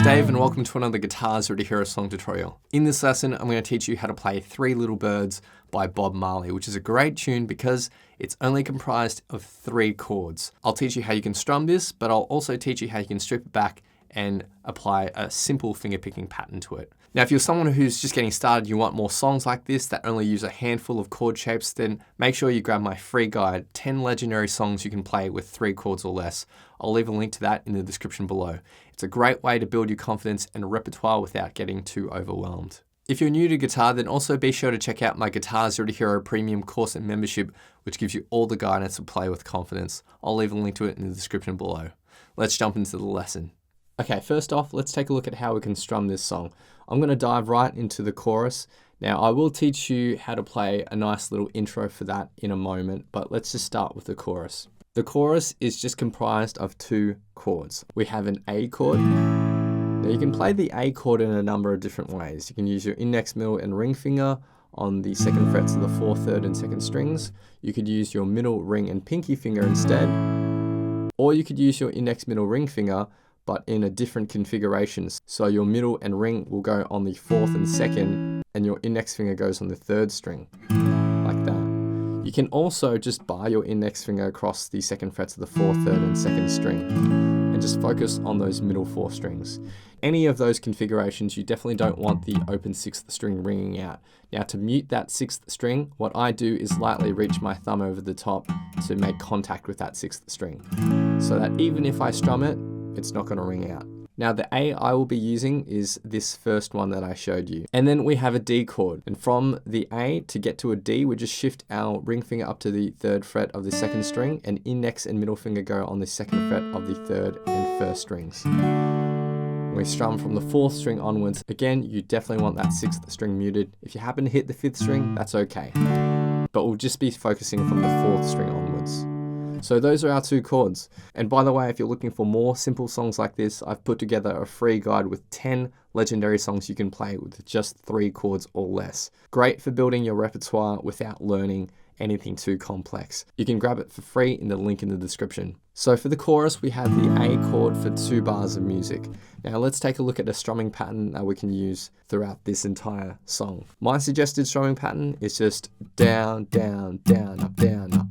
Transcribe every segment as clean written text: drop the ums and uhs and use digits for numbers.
Dave and welcome to another Guitars Ready Hero song tutorial. In this lesson, I'm going to teach you how to play Three Little Birds by Bob Marley, which is a great tune because it's only comprised of 3 chords. I'll teach you how you can strum this, but I'll also teach you how you can strip it back and apply a simple finger picking pattern to it. Now, if you're someone who's just getting started, you want more songs like this that only use a handful of chord shapes, then make sure you grab my free guide, 10 legendary songs you can play with 3 chords or less. I'll leave a link to that in the description below. It's a great way to build your confidence and repertoire without getting too overwhelmed. If you're new to guitar, then also be sure to check out my Guitars Ready Hero Premium course and membership, which gives you all the guidance to play with confidence. I'll leave a link to it in the description below. Let's jump into the lesson. Okay, first off, let's take a look at how we can strum this song. I'm going to dive right into the chorus. Now, I will teach you how to play a nice little intro for that in a moment, but let's just start with the chorus. The chorus is just comprised of 2 chords. We have an A chord. Now, you can play the A chord in a number of different ways. You can use your index, middle, and ring finger on the 2nd frets of the 4th, 3rd, and 2nd strings. You could use your middle, ring, and pinky finger instead. Or you could use your index, middle, ring finger, but in a different configuration. So your middle and ring will go on the 4th and 2nd, and your index finger goes on the 3rd string, like that. You can also just bar your index finger across the 2nd frets of the 4th, 3rd, and 2nd string, and just focus on those middle 4 strings. Any of those configurations, you definitely don't want the open 6th string ringing out. Now, to mute that 6th string, what I do is lightly reach my thumb over the top to make contact with that 6th string, so that even if I strum it, it's not going to ring out. Now, the A I will be using is this first one that I showed you. And then we have a D chord. And from the A to get to a D, we just shift our ring finger up to the 3rd fret of the 2nd string, and index and middle finger go on the 2nd fret of the 3rd and 1st strings. When we strum from the 4th string onwards, again, you definitely want that 6th string muted. If you happen to hit the 5th string, that's okay. But we'll just be focusing from the 4th string onwards. So those are our 2 chords. And by the way, if you're looking for more simple songs like this, I've put together a free guide with 10 legendary songs you can play with just 3 chords or less. Great for building your repertoire without learning anything too complex. You can grab it for free in the link in the description. So for the chorus, we have the A chord for 2 bars of music. Now let's take a look at a strumming pattern that we can use throughout this entire song. My suggested strumming pattern is just down, down, down, up,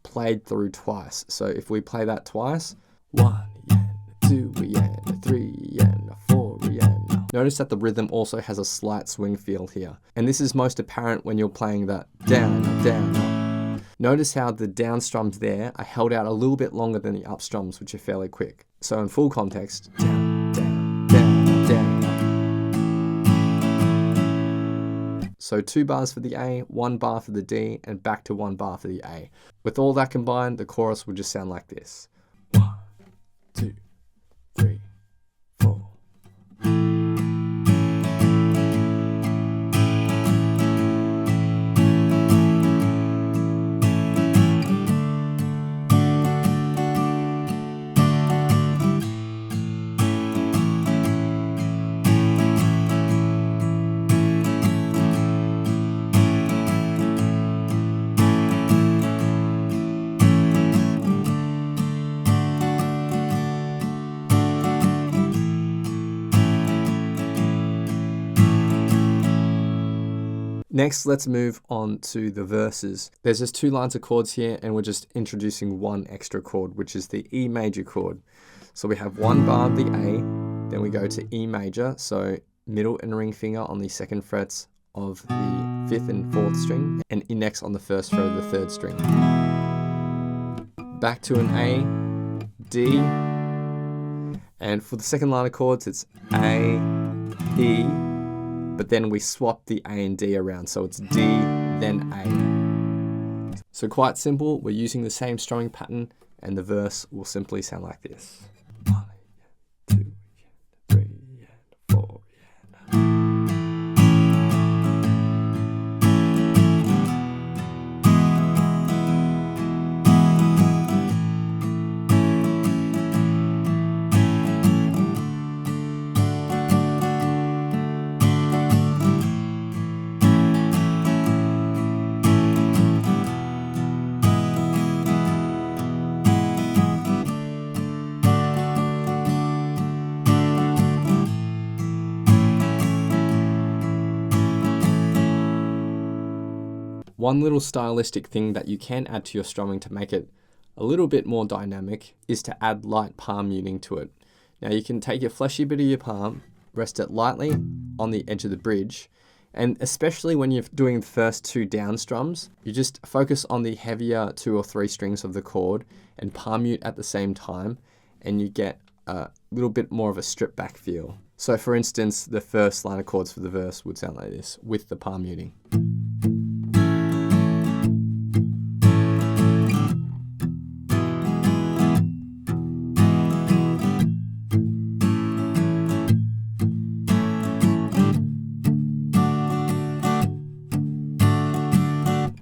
played through twice. So if we play that twice, 1 yen, 2 yen, 3 yen, 4 yen. Notice that the rhythm also has a slight swing feel here. And this is most apparent when you're playing that down, down, up. Notice how the down strums there are held out a little bit longer than the up strums, which are fairly quick. So in full context, down, down, down, down. So 2 bars for the A, 1 bar for the D, and back to 1 bar for the A. With all that combined, the chorus will just sound like this. 1, 2, 3, 4. Next, let's move on to the verses. There's just 2 lines of chords here, and we're just introducing 1 extra chord, which is the E major chord. So we have 1 bar of the A, then we go to E major, so middle and ring finger on the 2nd frets of the 5th and 4th string, and index on the 1st fret of the 3rd string. Back to an A, D, and for the 2nd line of chords, it's A, E, but then we swap the A and D around, so it's D, then A. So quite simple, we're using the same strumming pattern, and the verse will simply sound like this. 1, 2, 3, 4. One little stylistic thing that you can add to your strumming to make it a little bit more dynamic is to add light palm muting to it. Now you can take your fleshy bit of your palm, rest it lightly on the edge of the bridge, and especially when you're doing the first 2 down strums, you just focus on the heavier 2 or 3 strings of the chord and palm mute at the same time, and you get a little bit more of a stripped back feel. So for instance, the first line of chords for the verse would sound like this with the palm muting.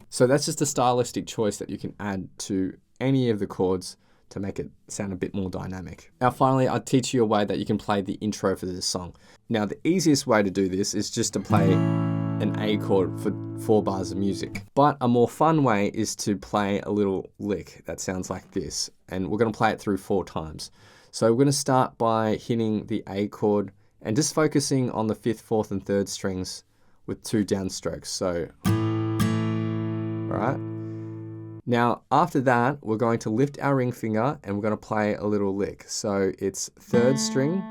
So that's just a stylistic choice that you can add to any of the chords to make it sound a bit more dynamic. Now finally, I'll teach you a way that you can play the intro for this song. Now the easiest way to do this is just to play an A chord for 4 bars of music. But a more fun way is to play a little lick that sounds like this. And we're going to play it through 4 times. So we're going to start by hitting the A chord and just focusing on the 5th, 4th and 3rd strings with 2 downstrokes. So, alright. Now, after that, we're going to lift our ring finger and we're going to play a little lick. So it's 3rd string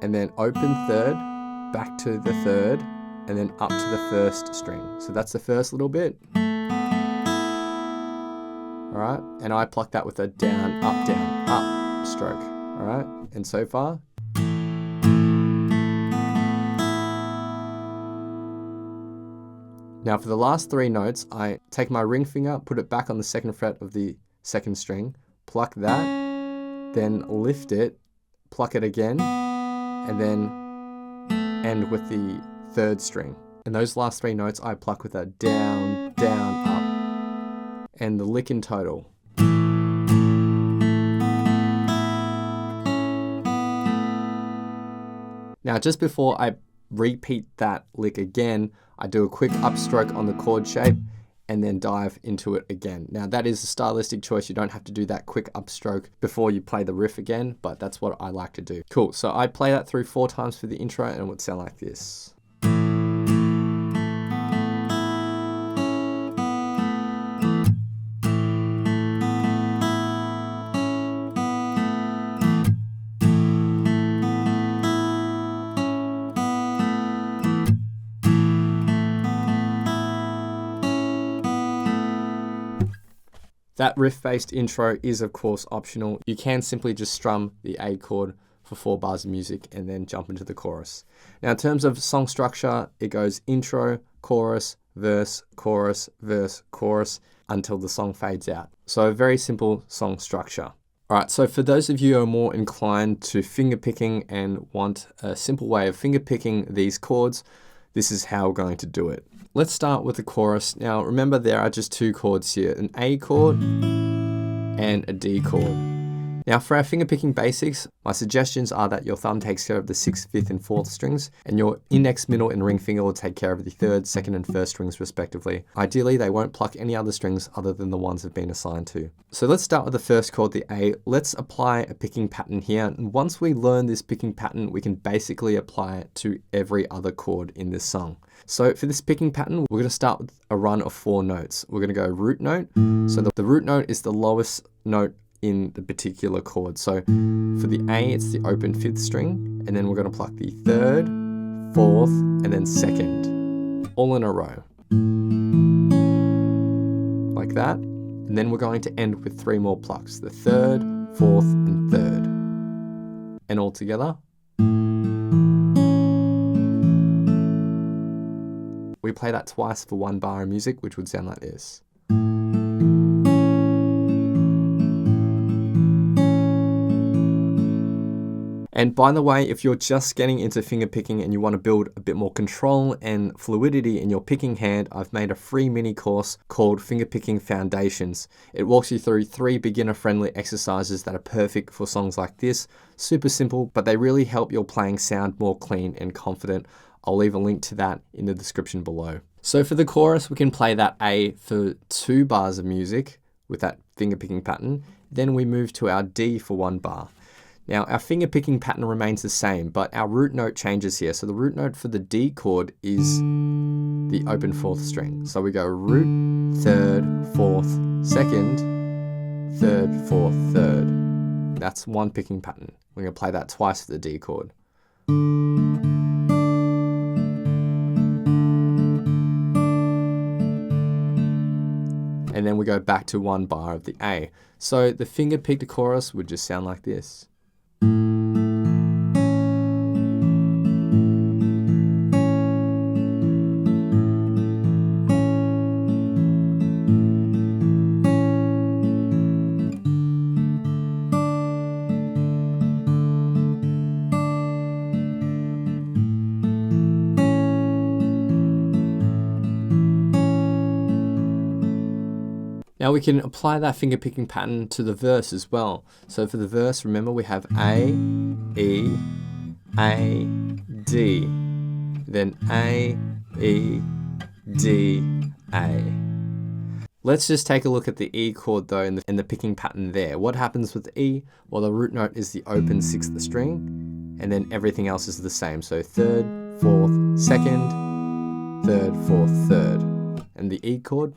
and then open 3rd, back to the 3rd, and then up to the 1st string. So that's the first little bit. Alright, and I pluck that with a down, up stroke. Alright, and so far. Now for the last 3 notes, I take my ring finger, put it back on the 2nd fret of the 2nd string, pluck that, then lift it, pluck it again, and then end with the 3rd string. And those last 3 notes I pluck with a down, down, up, and the lick in total. Now just before I repeat that lick again, I do a quick upstroke on the chord shape and then dive into it again. Now that is a stylistic choice. You don't have to do that quick upstroke before you play the riff again, but that's what I like to do. Cool, so I play that through 4 times for the intro and it would sound like this. That riff-based intro is of course optional. You can simply just strum the A chord for 4 bars of music and then jump into the chorus. Now in terms of song structure, it goes intro, chorus, verse, chorus, verse, chorus until the song fades out. So a very simple song structure. Alright, so for those of you who are more inclined to fingerpicking and want a simple way of fingerpicking these chords, this is how we're going to do it. Let's start with the chorus. Now remember there are just 2 chords here, an A chord and a D chord. Now for our fingerpicking basics, my suggestions are that your thumb takes care of the 6th, 5th and 4th strings, and your index, middle and ring finger will take care of the 3rd, 2nd and 1st strings respectively. Ideally, they won't pluck any other strings other than the ones they've been assigned to. So let's start with the first chord, the A. Let's apply a picking pattern here, and once we learn this picking pattern, we can basically apply it to every other chord in this song. So for this picking pattern, we're going to start with a run of 4 notes. We're going to go root note. So the root note is the lowest note in the particular chord. So for the A, it's the open 5th string, and then we're going to pluck the 3rd, 4th, and then 2nd, all in a row. Like that. And then we're going to end with 3 more plucks, the 3rd, 4th, and 3rd. And all together. We play that twice for 1 bar of music, which would sound like this. And by the way, if you're just getting into fingerpicking and you want to build a bit more control and fluidity in your picking hand, I've made a free mini course called Fingerpicking Foundations. It walks you through 3 beginner-friendly exercises that are perfect for songs like this. Super simple, but they really help your playing sound more clean and confident. I'll leave a link to that in the description below. So for the chorus, we can play that A for 2 bars of music with that fingerpicking pattern. Then we move to our D for 1 bar. Now our finger picking pattern remains the same, but our root note changes here. So the root note for the D chord is the open 4th string. So we go root, 3rd, 4th, 2nd, 3rd, 4th, 3rd. That's one picking pattern. We're going to play that twice with the D chord. And then we go back to one bar of the A. So the finger-picked chorus would just sound like this. Now we can apply that finger picking pattern to the verse as well. So for the verse, remember we have A, E, A, D, then A, E, D, A. Let's just take a look at the E chord though in the picking pattern there. What happens with the E? Well, the root note is the open 6th string, and then everything else is the same. So 3rd, 4th, 2nd, 3rd, 4th, 3rd. And the E chord.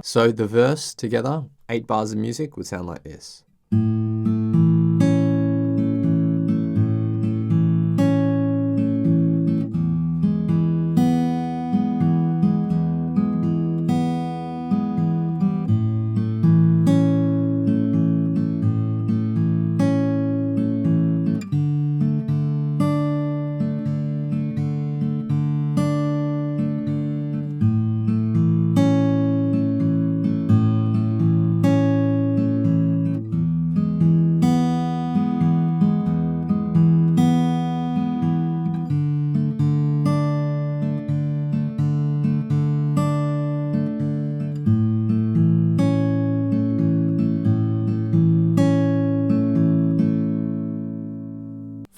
So the verse together, 8 bars of music, would sound like this.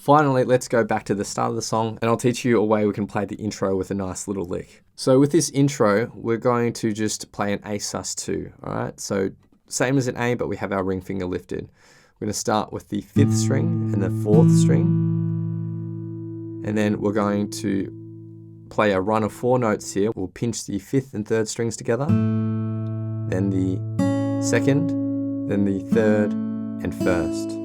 Finally, let's go back to the start of the song and I'll teach you a way we can play the intro with a nice little lick. So with this intro, we're going to just play an A sus2, all right? So same as an A, but we have our ring finger lifted. We're going to start with the 5th string and the 4th string. And then we're going to play a run of 4 notes here. We'll pinch the 5th and 3rd strings together, then the 2nd, then the 3rd and 1st.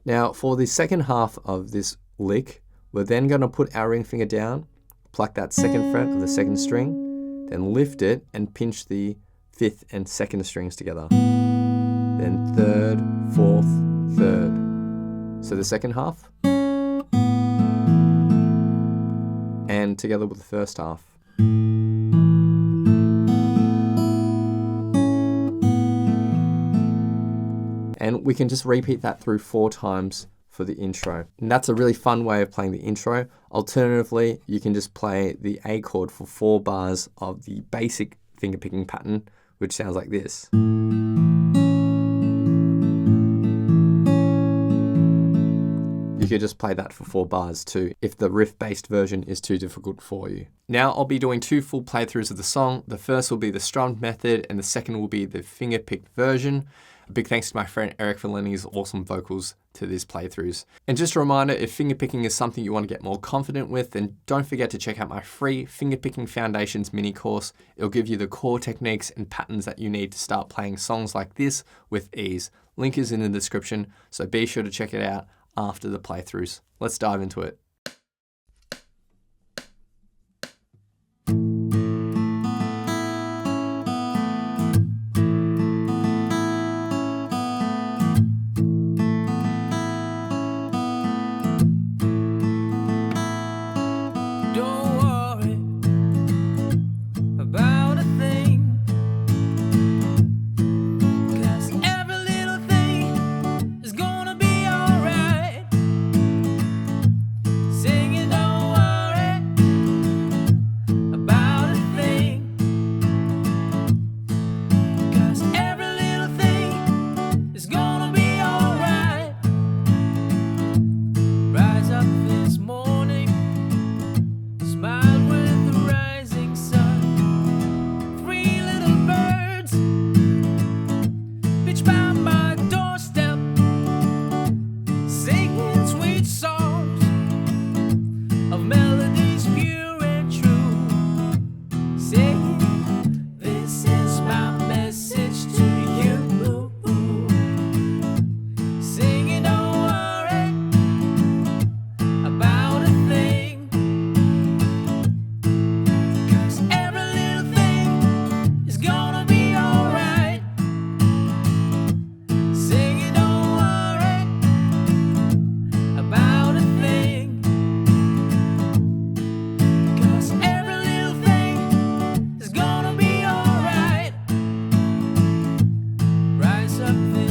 Now for the second half of this lick, we're then going to put our ring finger down, pluck that 2nd fret of the 2nd string, then lift it and pinch the 5th and 2nd strings together. Then 3rd, 4th, 3rd. So the second half. And together with the first half. And we can just repeat that through 4 times for the intro. And that's a really fun way of playing the intro. Alternatively, you can just play the A chord for 4 bars of the basic finger picking pattern, which sounds like this. You could just play that for 4 bars too, if the riff-based version is too difficult for you. Now I'll be doing 2 full playthroughs of the song. The first will be the strummed method, and the second will be the finger-picked version. A big thanks to my friend Eric for lending his awesome vocals to these playthroughs. And just a reminder, if fingerpicking is something you want to get more confident with, then don't forget to check out my free Fingerpicking Foundations mini course. It'll give you the core techniques and patterns that you need to start playing songs like this with ease. Link is in the description, so be sure to check it out after the playthroughs. Let's dive into it.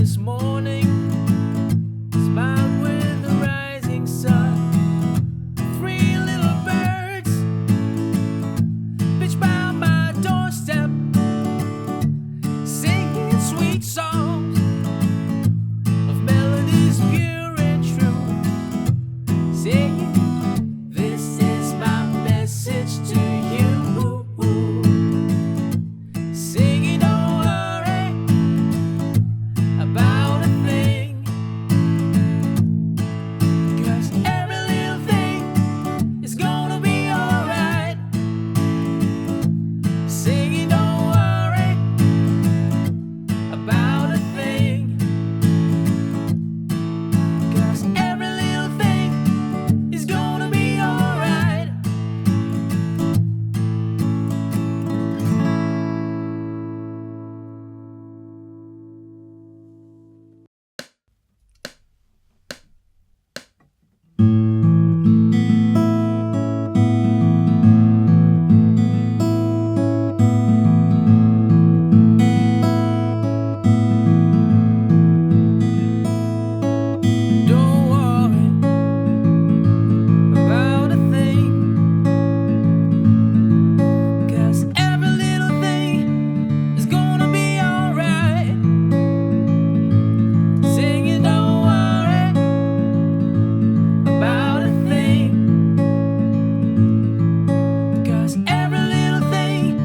this morning, smiled with the rising sun. Three little birds pitched by my doorstep, singing sweet songs of melodies pure and true, saying, this is my message to you. Singing, don't worry about a thing, 'cause every little thing is gonna be alright. Singing, don't worry about a thing, 'cause every little thing is gonna be alright. Don't worry about a thing, 'cause every little thing is gonna be alright. Singing, don't worry about a thing, 'cause every little thing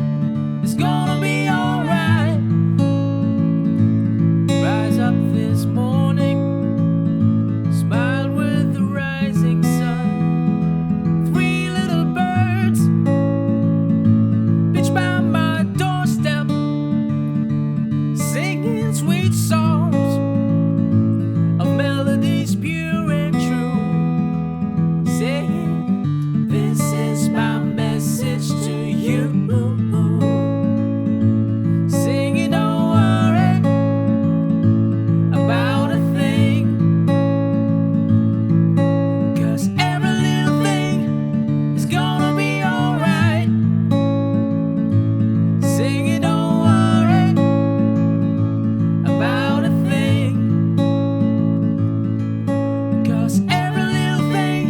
is gonna be alright. Rise up this morning, smiled with the rising sun. Three little birds pitched by my doorstep, singing sweet songs of melodies pure and true, saying, this is my message to you. Singing, don't worry about a thing, 'cause every little thing is gonna be alright. Singing, don't worry about a thing, 'cause every little thing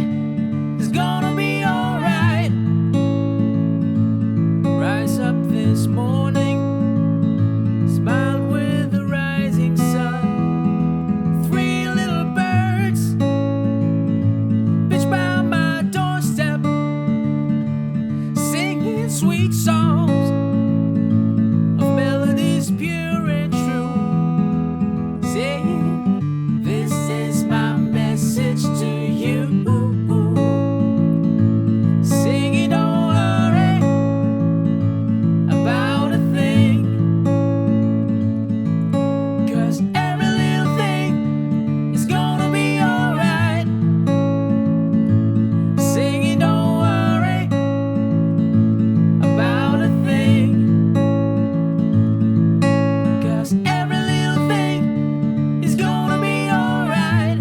is gonna be alright. Rise up this morning, smiled with the rising sun. Three little birds pitched by my doorstep, singing sweet songs of melodies pure and true, saying, this is my message to you. Singing, don't worry about a thing, 'cause every little thing is gonna be alright. Singing, don't worry about a thing, 'cause every little thing is gonna be alright.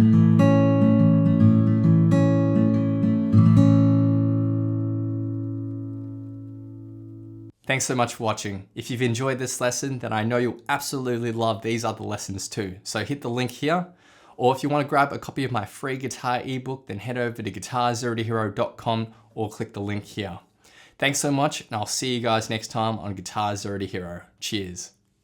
Thanks so much for watching. If you've enjoyed this lesson, then I know you'll absolutely love these other lessons too. So hit the link here, or if you want to grab a copy of my free guitar ebook, then head over to guitarzerotohero.com or click the link here. Thanks so much, and I'll see you guys next time on Guitar Zero to Hero. Cheers.